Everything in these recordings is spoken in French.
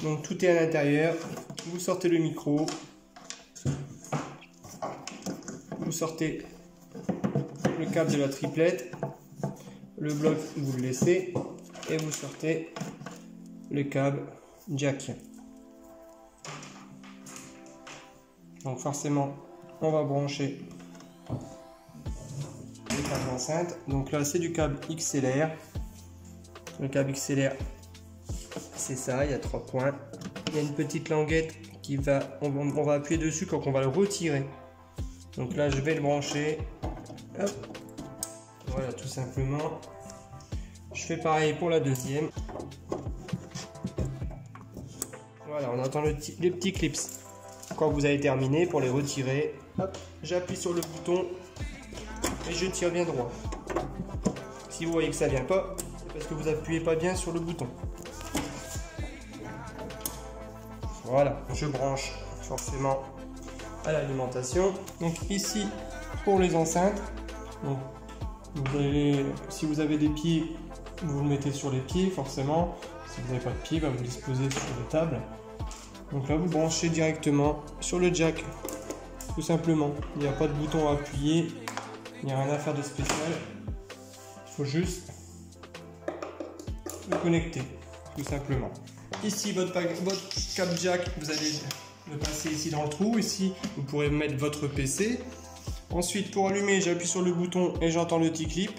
Donc tout est à l'intérieur. Vous sortez le micro. Vous sortez le câble de la triplette. Le bloc, vous le laissez. Et vous sortez le câble jack. Donc forcément, on va brancher les câbles enceintes. Donc là, c'est du câble XLR. Le câble XLR, c'est ça, il y a 3 points. Il y a une petite languette qui va, on va appuyer dessus quand on va le retirer. Donc là, je vais le brancher. Hop. Voilà, tout simplement. Je fais pareil pour la deuxième. Voilà, on entend les petits clips. Quand vous avez terminé, pour les retirer, j'appuie sur le bouton et je tire bien droit. Si vous voyez que ça ne vient pas, c'est parce que vous appuyez pas bien sur le bouton. Voilà, je branche forcément à l'alimentation. Donc ici, pour les enceintes, donc, si vous avez des pieds, vous le mettez sur les pieds forcément. Si vous n'avez pas de pieds, vous le disposez sur les tables. Donc là, vous branchez directement sur le jack, tout simplement. Il n'y a pas de bouton à appuyer, il n'y a rien à faire de spécial. Il faut juste le connecter, tout simplement. Ici, votre câble jack, vous allez le passer ici dans le trou. Ici, vous pourrez mettre votre PC. Ensuite, pour allumer, j'appuie sur le bouton et j'entends le petit clip.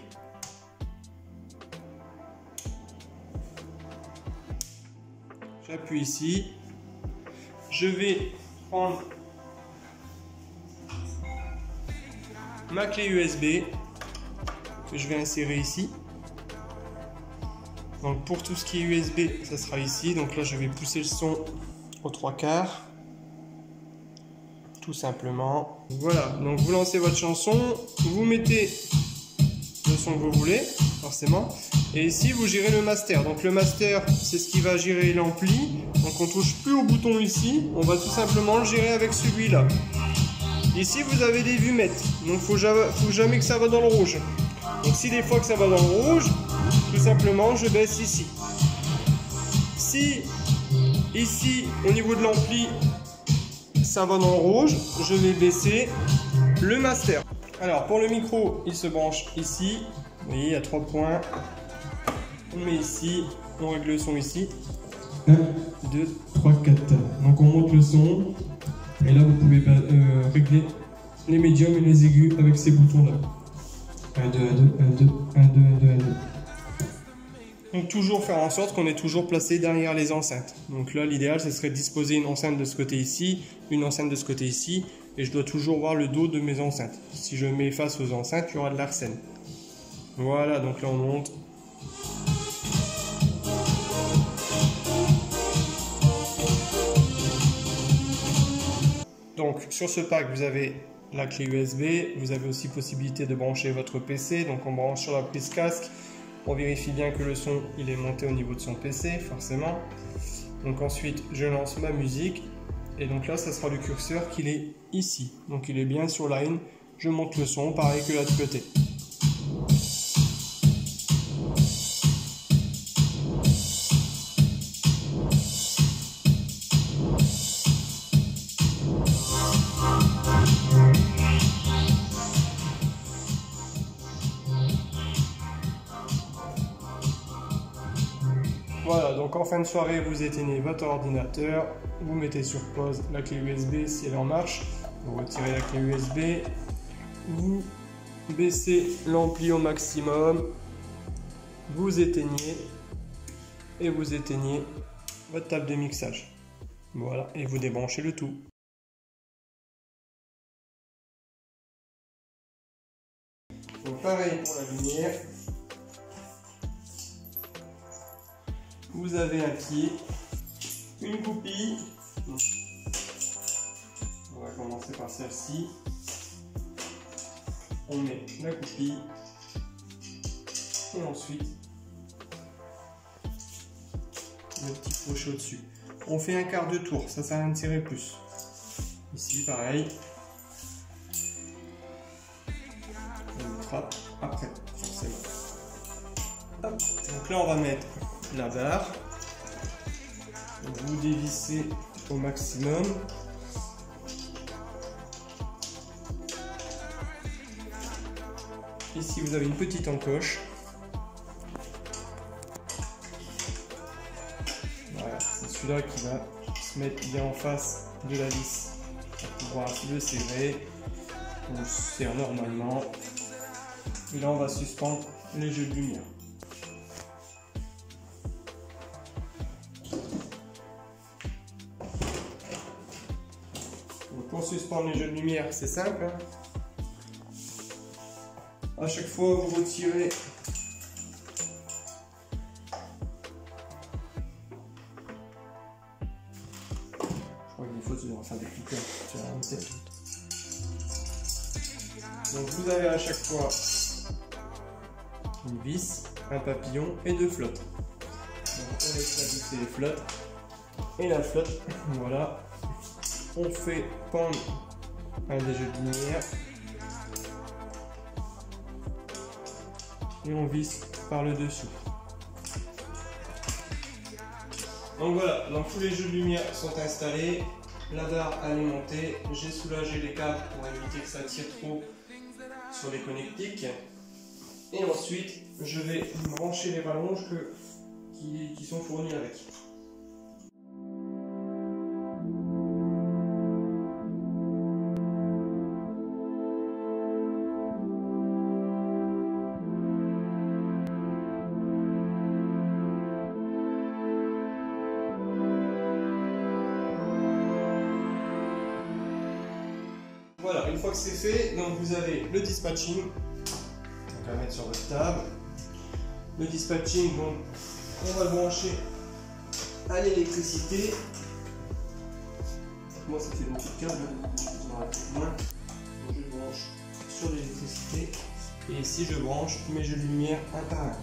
J'appuie ici. Je vais prendre ma clé USB que je vais insérer ici. Donc pour tout ce qui est USB, ça sera ici. Donc là, je vais pousser le son aux 3/4. Tout simplement. Voilà, donc vous lancez votre chanson, vous mettez le son que vous voulez, forcément. Et ici, vous gérez le master. Donc le master, c'est ce qui va gérer l'ampli. Donc on touche plus au bouton ici, on va tout simplement le gérer avec celui-là. Ici, vous avez des vumettes. Donc faut jamais que ça va dans le rouge. Donc si des fois que ça va dans le rouge, tout simplement, je baisse ici. Si ici, au niveau de l'ampli, ça va dans le rouge, je vais baisser le master. Alors pour le micro, il se branche ici. Vous voyez, il y a 3 points. On met ici, on règle le son ici. 1, 2, 3, 4. Donc on monte le son. Et là vous pouvez régler les médiums et les aigus avec ces boutons là. 1, 2, 1, 2, 1, 2, 1, 2, 1, 2, 1, 2. Donc toujours faire en sorte qu'on est toujours placé derrière les enceintes. Donc là l'idéal ce serait de disposer une enceinte de ce côté ici, une enceinte de ce côté ici, et je dois toujours voir le dos de mes enceintes. Si je mets face aux enceintes, il y aura de l'arsène. Voilà, donc là on monte. Donc sur ce pack vous avez la clé USB, vous avez aussi possibilité de brancher votre PC, donc on branche sur la prise casque. On vérifie bien que le son il est monté au niveau de son PC, forcément. Donc ensuite, je lance ma musique. Et donc là, ça sera le curseur qu'il est ici. Donc il est bien sur line. Je monte le son, pareil que l'autre côté. Voilà, donc en fin de soirée, vous éteignez votre ordinateur, vous mettez sur pause la clé USB si elle est en marche, vous retirez la clé USB, vous baissez l'ampli au maximum, vous éteignez et vous éteignez votre table de mixage. Voilà, et vous débranchez le tout. Donc pareil pour la lumière. Vous avez un pied, une goupille. On va commencer par celle-ci. On met la goupille et ensuite le petit crochet au-dessus. On fait un quart de tour, ça sert à rien de tirer plus. Ici pareil. On mettra après, forcément. Hop. Donc là on va mettre la barre, vous vous dévissez au maximum. Ici vous avez une petite encoche. Voilà, c'est celui-là qui va se mettre bien en face de la vis pour pouvoir le serrer. On le serre normalement. Et là on va suspendre les jeux de lumière. Donc pour suspendre les jeux de lumière, c'est simple. Hein. À chaque fois vous retirez donc vous avez à chaque fois une vis, un papillon et deux flottes. Donc on laisse la vis et les flottes. Et la flotte, voilà. On fait pendre un des jeux de lumière. Et on visse par le dessous. Donc voilà, donc tous les jeux de lumière sont installés. La barre elle est montée. J'ai soulagé les câbles pour éviter que ça tire trop sur les connectiques. Et ensuite, je vais brancher les rallonges qui sont fournis avec. Voilà, une fois que c'est fait, donc vous avez le dispatching, on va mettre sur votre table. Le dispatching, donc on va le brancher à l'électricité. Moi ça fait beaucoup de câbles, moins. Donc je branche sur l'électricité et ici je branche mes jeux de lumière un par un.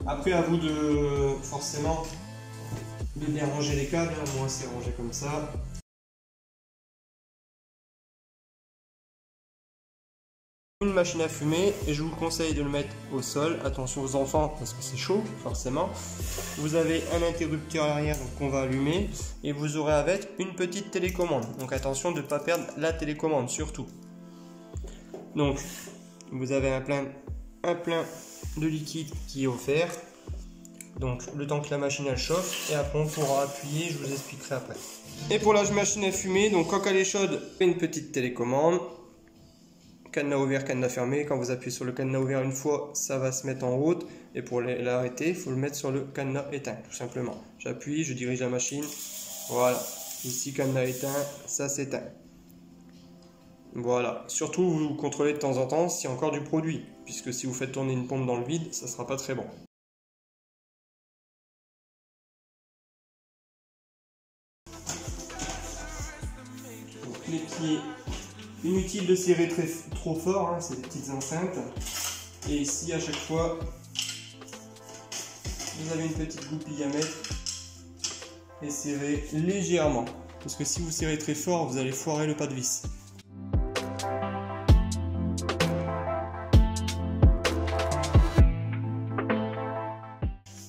Après, à vous de forcément de bien ranger les câbles. Moi, c'est rangé comme ça. Une machine à fumer et je vous conseille de le mettre au sol. Attention aux enfants parce que c'est chaud, forcément. Vous avez un interrupteur arrière qu'on va allumer et vous aurez avec une petite télécommande. Donc attention de ne pas perdre la télécommande surtout. Donc vous avez un plein de liquide qui est offert. Donc le temps que la machine elle chauffe et après on pourra appuyer, je vous expliquerai après. Et pour la machine à fumer, donc quand elle est chaude, une petite télécommande. Cadenas ouvert, cadenas fermé. Quand vous appuyez sur le cadenas ouvert une fois, ça va se mettre en haute. Et pour l'arrêter, il faut le mettre sur le cadenas éteint, tout simplement. J'appuie, je dirige la machine. Voilà. Ici, cadenas éteint, ça s'éteint. Voilà. Surtout, vous contrôlez de temps en temps s'il y a encore du produit. Puisque si vous faites tourner une pompe dans le vide, ça ne sera pas très bon. Donc les pieds, inutile de serrer trop fort, hein, c'est des petites enceintes. Et ici, à chaque fois, vous avez une petite goupille à mettre et serrer légèrement. Parce que si vous serrez très fort, vous allez foirer le pas de vis.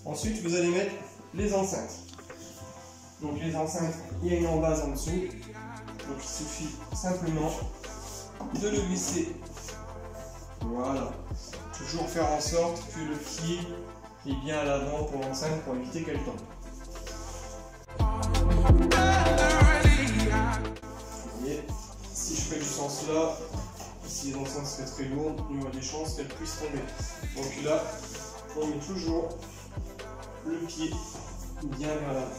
Ensuite, vous allez mettre les enceintes. Donc les enceintes, il y a une embase en dessous. Donc il suffit simplement de le glisser. Voilà. Toujours faire en sorte que le pied est bien à l'avant pour l'enceinte pour éviter qu'elle tombe. Vous voyez, si je fais du sens là, si les enceintes seraient très lourdes, il y a des chances qu'elles puissent tomber. Donc là, on met toujours le pied bien vers l'avant.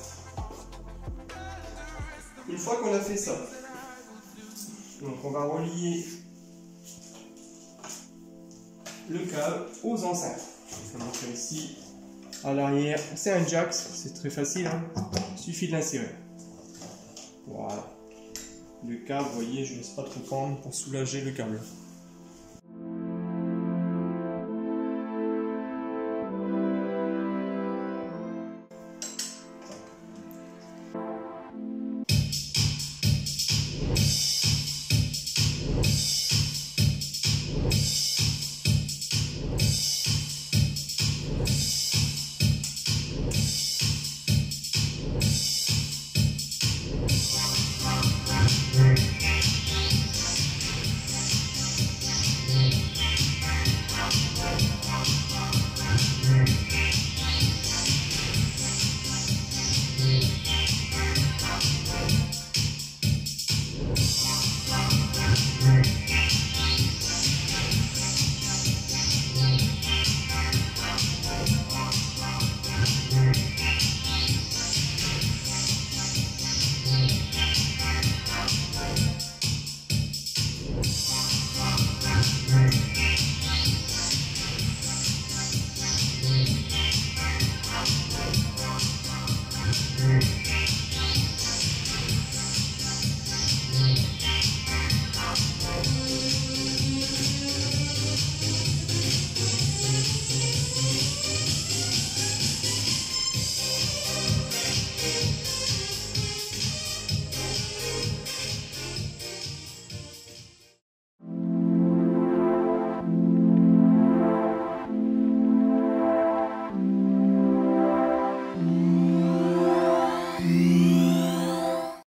Une fois qu'on a fait ça, donc on va relier le câble aux enceintes. Je vais montrer ici. À l'arrière, c'est un jack, c'est très facile, hein. Il suffit de l'insérer. Voilà. Le câble, vous voyez, je ne laisse pas trop pendre pour soulager le câble.